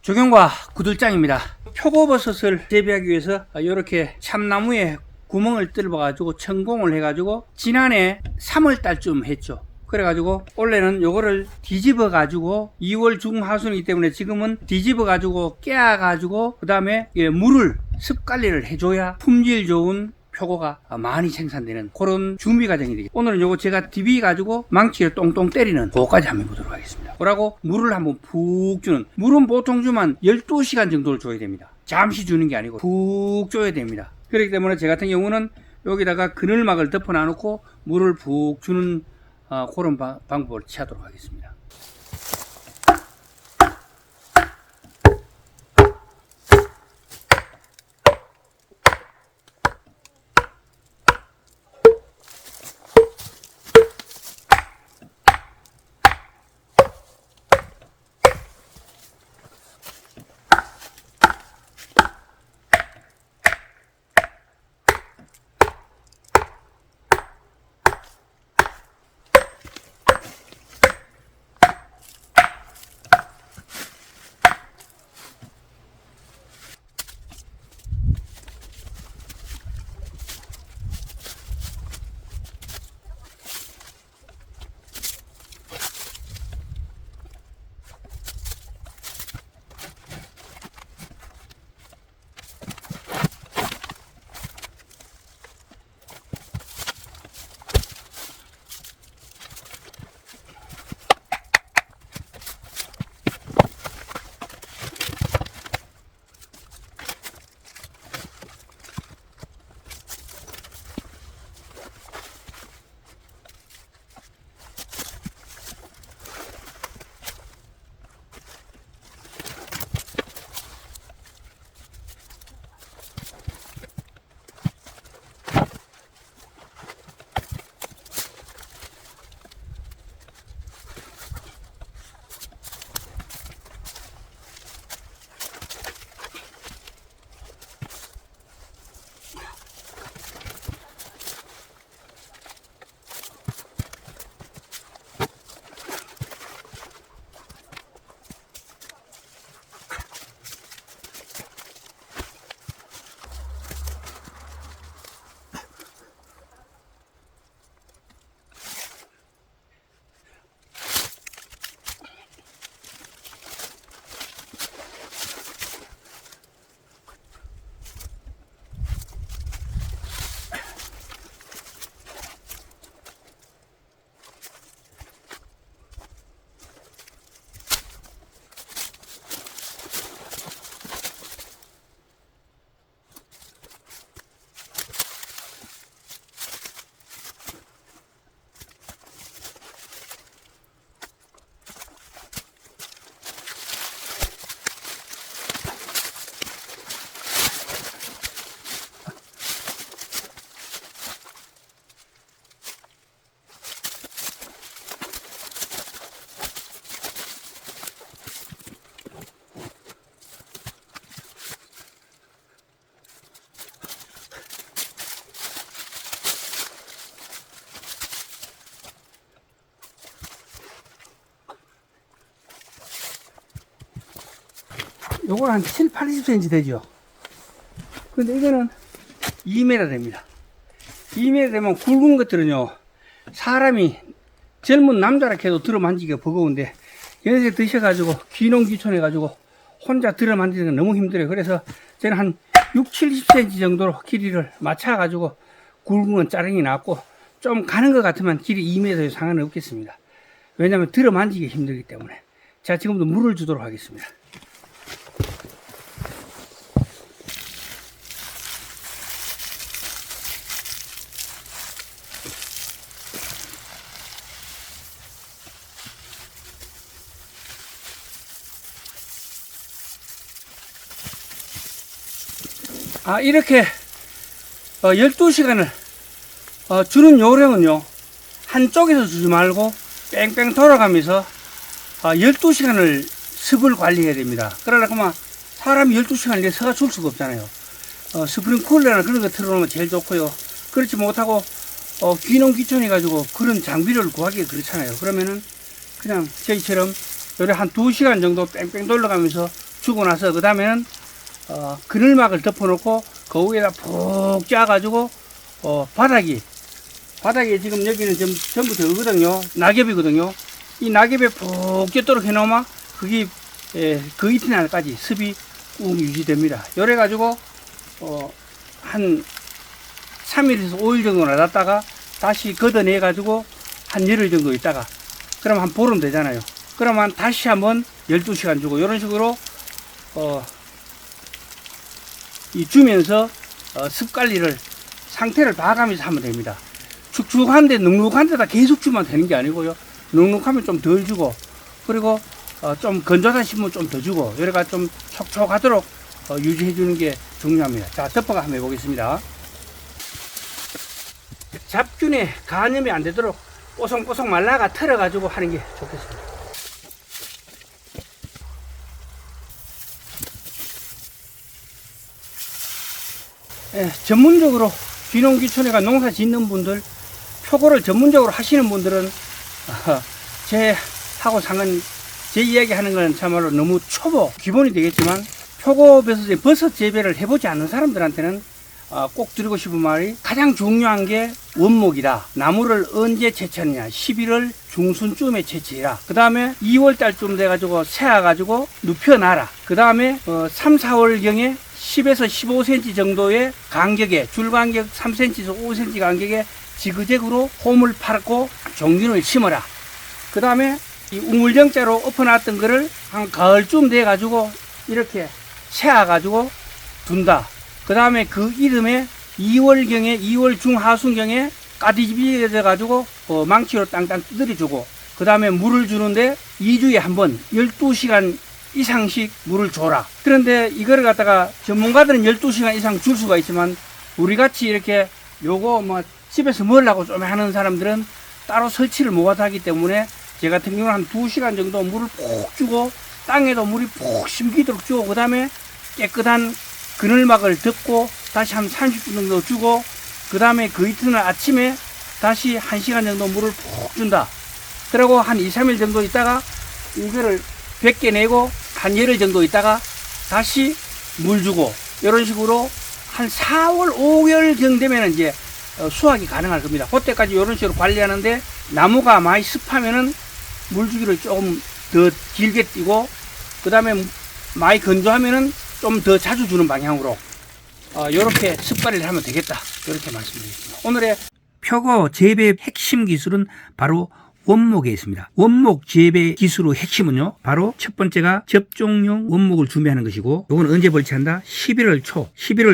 조경과 구들장입니다. 표고버섯을 재배하기 위해서 이렇게 참나무에 구멍을 뚫어 가지고 천공을 해 가지고 지난해 3월 달쯤 했죠. 그래 가지고 원래는 요거를 뒤집어 가지고 2월 중하순이기 때문에 지금은 뒤집어 가지고 깨어 가지고 그 다음에 물을 습 관리를 해줘야 품질 좋은 표고가 많이 생산되는 그런 준비 과정이 되겠습니다. 오늘은 요거 제가 디비 가지고 망치를 똥똥 때리는 그거까지 한번 해보도록 하겠습니다. 뭐라고? 물을 한번 푹 주는, 물은 보통 주면 12시간 정도를 줘야 됩니다. 잠시 주는 게 아니고 푹 줘야 됩니다. 그렇기 때문에 제 같은 경우는 여기다가 그늘막을 덮어 놔놓고 물을 푹 주는 그런 방법을 취하도록 하겠습니다. 요건 한 7, 80cm 되죠. 근데 이거는 2m 됩니다. 2m 되면 굵은 것들은요, 사람이 젊은 남자라 해도 들어 만지기가 버거운데, 연세 드셔가지고 귀농귀촌해가지고 혼자 들어 만지는 건 너무 힘들어요. 그래서 저는 한 6, 70cm 정도로 길이를 맞춰가지고 굵은 건 자르기 낫고, 좀 가는 것 같으면 길이 2m에 상관은 없겠습니다. 왜냐면 들어 만지기 힘들기 때문에. 자, 지금부터 물을 주도록 하겠습니다. 이렇게 12시간을 주는 요령은요, 한쪽에서 주지 말고 뺑뺑 돌아가면서 12시간을 습을 관리해야 됩니다. 그러나 그만 사람이 12시간 내에 서가 줄 수가 없잖아요. 스프링쿨러나 그런 거 틀어놓으면 제일 좋고요. 그렇지 못하고 귀농귀촌해 가지고 그런 장비를 구하기가 그렇잖아요. 그러면은 그냥 저희처럼 요래 한 2시간 정도 뺑뺑 돌아가면서 주고 나서 그 다음에는 그늘막을 덮어놓고 그 위에다 푹 짜가지고 바닥에 지금 여기는 전부 저거거든요. 낙엽이거든요. 이 낙엽에 푹 쪄도록 해놓으면 그게 그 이튿날까지 습이 꾹 유지됩니다. 요래가지고 한 3일에서 5일 정도 놔뒀다가 다시 걷어내가지고 한 열흘 정도 있다가 그럼 한 보름 되잖아요. 그러면 다시 한번 12시간 주고 이런 식으로 주면서 습 관리를 상태를 봐가면서 하면 됩니다. 축축한데 눅눅한 데다 계속 주면 되는 게 아니고요. 눅눅하면 좀 덜 주고 그리고 좀 건조하다 싶으면 좀 더 주고 이래가 좀 촉촉하도록 유지해 주는 게 중요합니다. 자, 덮어가 한번 해보겠습니다. 잡균에 감염이 안 되도록 뽀송뽀송 말라가 털어가지고 하는 게 좋겠습니다. 전문적으로 귀농귀촌에가 농사 짓는 분들, 표고를 전문적으로 하시는 분들은 제 이야기 하는 건 참말로 너무 초보 기본이 되겠지만 버섯 재배를 해보지 않는 사람들한테는 꼭 드리고 싶은 말이 가장 중요한 게 원목이다. 나무를 언제 채취하느냐. 11월 중순쯤에 채취해라. 그 다음에 2월달쯤 돼가지고 세워가지고 눕혀놔라. 그 다음에 3, 4월경에 10에서 15cm 정도의 간격에 줄 간격 3cm에서 5cm 간격에 지그재그로 홈을 파고 종균을 심어라. 그 다음에 이 우물정자로 엎어놨던 거를 한 가을쯤 돼가지고 이렇게 세워가지고 둔다. 그 다음에 그 이듬해 2월 중하순경에 까디집이 돼가지고 망치로 땅땅 두드려주고 그 다음에 물을 주는데 2주에 한 번 12시간 이상씩 물을 줘라. 그런데 이거를 갖다가 전문가들은 12시간 이상 줄 수가 있지만 우리같이 이렇게 요거 뭐 집에서 먹으려고 좀 하는 사람들은 따로 설치를 못 하기 때문에 제 같은 경우는 한 2시간 정도 물을 푹 주고 땅에도 물이 푹 심기도록 주고 그 다음에 깨끗한 그늘막을 덮고 다시 한 30분 정도 주고 그 다음에 그 이튿날 아침에 다시 1시간 정도 물을 푹 준다. 그리고 한 2, 3일 정도 있다가 이거를 벗겨내고 한 열흘 정도 있다가 다시 물 주고 이런 식으로 한 4월, 5월경 되면 이제 수확이 가능할 겁니다. 그때까지 이런 식으로 관리하는데 나무가 많이 습하면은 물 주기를 조금 더 길게 띄고 그 다음에 많이 건조하면은 좀 더 자주 주는 방향으로 이렇게 습관리를 하면 되겠다. 이렇게 말씀드리겠습니다. 오늘의 표고 재배 핵심 기술은 바로 원목에 있습니다. 원목 재배 기술의 핵심은요, 바로 첫 번째가 접종용 원목을 준비하는 것이고, 이건 언제 벌채한다? 11월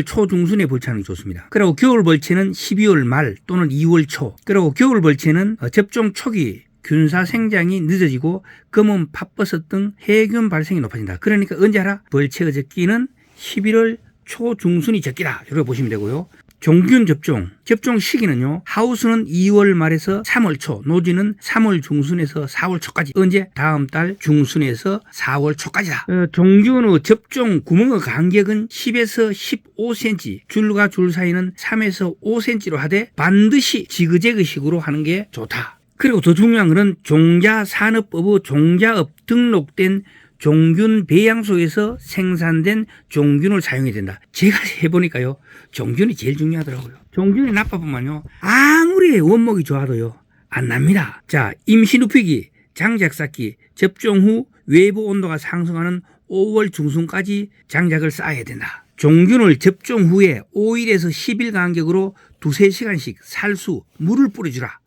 초 중순에 벌채하는 게 좋습니다. 그리고 겨울 벌채는 12월 말 또는 2월 초. 그리고 겨울 벌채는 접종 초기 균사 생장이 늦어지고 검은 팥버섯 등 해균 발생이 높아진다. 그러니까 언제 하라? 벌채의 적기는 11월 초 중순이 적기다. 이렇게 보시면 되고요. 종균 접종 시기는요, 하우스는 2월 말에서 3월 초, 노지는 3월 중순에서 4월 초까지. 언제? 다음 달 중순에서 4월 초까지다. 종균의 접종 구멍의 간격은 10에서 15cm, 줄과 줄 사이는 3에서 5cm로 하되 반드시 지그재그식으로 하는 게 좋다. 그리고 더 중요한 것은 종자산업법의 종자업 등록된 종균 배양소에서 생산된 종균을 사용해야 된다. 제가 해보니까요, 종균이 제일 중요하더라고요. 종균이 나빠보면요, 아무리 원목이 좋아도요, 안 납니다. 자, 임시 눕히기, 장작 쌓기, 접종 후 외부 온도가 상승하는 5월 중순까지 장작을 쌓아야 된다. 종균을 접종 후에 5일에서 10일 간격으로 2-3시간씩 살수, 물을 뿌려주라.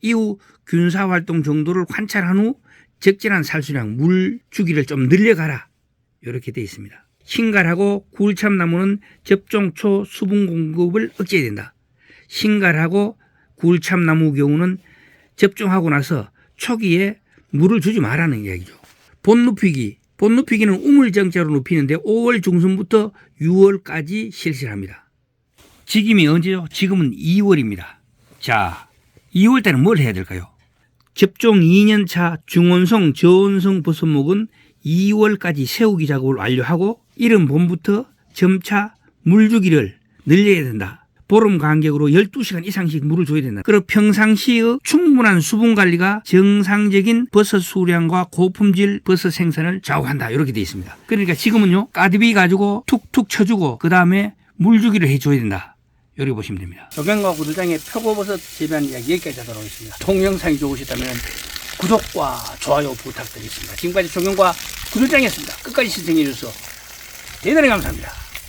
이후 균사 활동 정도를 관찰한 후 적절한 살수량 물 주기를 좀 늘려가라. 이렇게 되어 있습니다. 신갈하고 굴참나무는 접종 초 수분 공급을 억제해야 된다. 신갈하고 굴참나무 경우는 접종하고 나서 초기에 물을 주지 말라는 이야기죠. 본눕히기는 우물정자로 눕히는데 5월 중순부터 6월까지 실시합니다. 지금이 언제죠? 지금은 2월입니다. 자, 2월 달은 뭘 해야 될까요? 접종 2년차 중원성, 저온성 버섯목은 2월까지 세우기 작업을 완료하고 이른 봄부터 점차 물주기를 늘려야 된다. 보름 간격으로 12시간 이상씩 물을 줘야 된다. 그리고 평상시의 충분한 수분 관리가 정상적인 버섯 수량과 고품질 버섯 생산을 좌우한다. 이렇게 되어 있습니다. 그러니까 지금은요, 가드비 가지고 툭툭 쳐주고 그 다음에 물 주기를 해줘야 된다. 여기 보시면 됩니다. 조경과 구두장의 표고버섯 재배하는 이야기 여기까지 하도록 하겠습니다. 동영상이 좋으시다면 구독과 좋아요 부탁드리겠습니다. 지금까지 조경과 구두장이었습니다. 끝까지 시청해 주셔서 대단히 감사합니다.